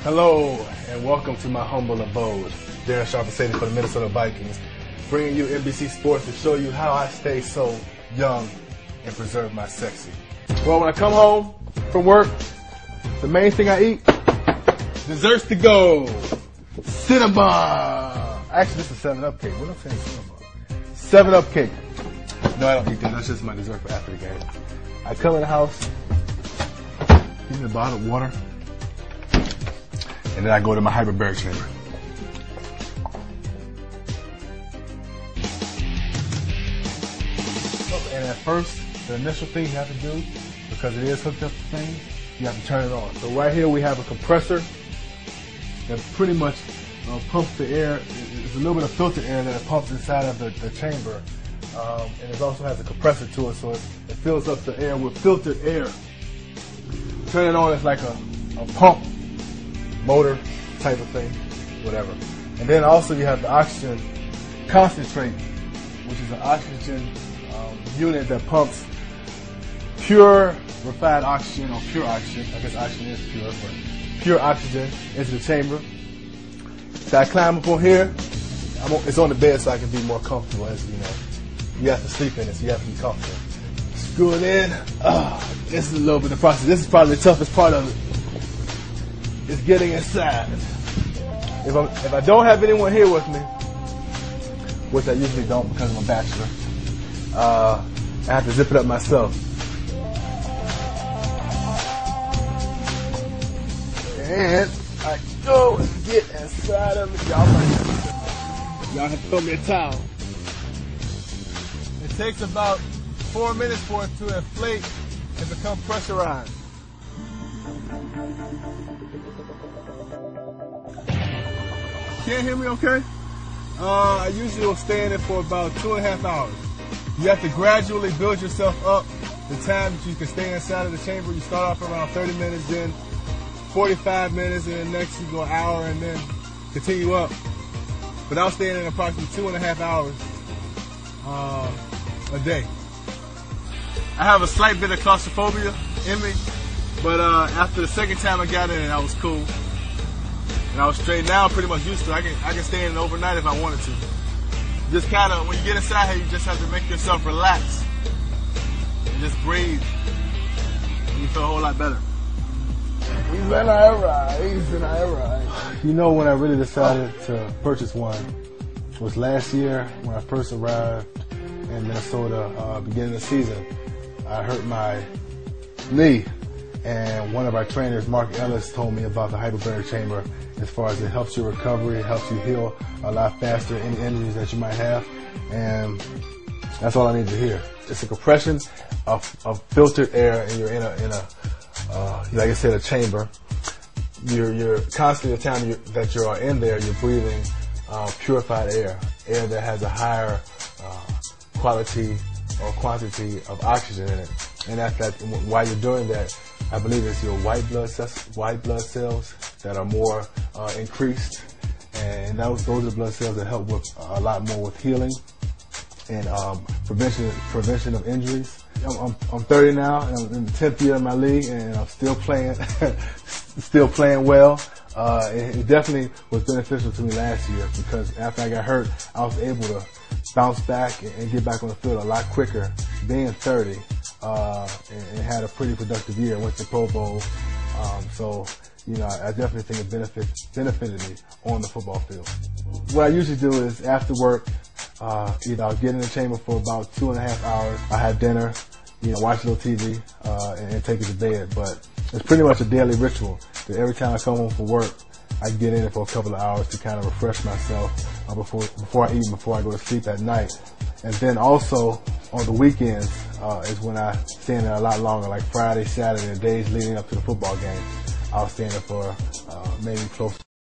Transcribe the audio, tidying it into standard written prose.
Hello, and welcome to my humble abode. Darren Sharper for the Minnesota Vikings, bringing you NBC Sports to show you how I stay so young and preserve my sexy. Well, when I come home from work, the main thing I eat, desserts to go. Cinnabon. Actually, this is 7-Up cake. What am I saying? Cinnabon. 7-Up cake. No, I don't eat that. That's just my dessert for after the game. I come in the house, give me a bottle of water, and then I go to my hyperbaric chamber. And at first, the initial thing you have to do, because it is hooked up to things, you have to turn it on. So right here we have a compressor that pretty much pumps the air. It's a little bit of filtered air that it pumps inside of the chamber. And it also has a compressor to it, so it fills up the air with filtered air. Turn it on, it's like a pump motor type of thing, whatever. And then also you have the oxygen concentrate, which is an oxygen unit that pumps pure refined oxygen, or pure oxygen, I guess oxygen is pure, but pure oxygen into the chamber. So I climb up on here. It's on the bed so I can be more comfortable, as you know. You have to sleep in it, so you have to be comfortable. Screw it in. This is a little bit of the process. This is probably the toughest part of it. It's getting inside. If I don't have anyone here with me, which I usually don't because I'm a bachelor, I have to zip it up myself. And I go and get inside of it. Y'all have to throw me a towel. It takes about 4 minutes for it to inflate and become pressurized. Can't hear me okay? I usually will stay in it for about 2.5 hours. You have to gradually build yourself up the time that you can stay inside of the chamber. You start off around 30 minutes, then 45 minutes, and then next you go an hour, and then continue up. But I'll stay in approximately 2.5 hours a day. I have a slight bit of claustrophobia in me, but after the second time I got in it, I was cool. And I was straight. Now I'm pretty much used to it. I can stay in it overnight if I wanted to. Just kind of, when you get inside here, you just have to make yourself relax and just breathe, and you feel a whole lot better. He's been alright. You know, when I really decided to purchase one was last year when I first arrived in Minnesota, beginning of the season. I hurt my knee, and one of our trainers, Mark Ellis, told me about the hyperbaric chamber as far as it helps your recovery, it helps you heal a lot faster, any injuries that you might have, and that's all I need to hear. It's a compression of filtered air, and you're in a like I said, a chamber. You're constantly, the time that you are in there, you're breathing purified air that has a higher quality or quantity of oxygen in it. And while you're doing that, I believe it's your white blood cells that are more increased, and those are the blood cells that help with a lot more with healing and prevention of injuries. I'm 30 now, and I'm in the 10th year of my league, and I'm still playing, well. It definitely was beneficial to me last year, because after I got hurt, I was able to bounce back and get back on the field a lot quicker, being 30, and had a pretty productive year. I went to Pro Bowl, so you know, I definitely think it benefited me on the football field. What I usually do is after work, I'll get in the chamber for about 2.5 hours. I have dinner, watch a little TV, and take it to bed. But it's pretty much a daily ritual that every time I come home from work, I get in it for a couple of hours to kind of refresh myself before I eat and before I go to sleep at night. And then also on the weekends is when I stay in there a lot longer, like Friday, Saturday, the days leading up to the football game. I'll stay in there for maybe close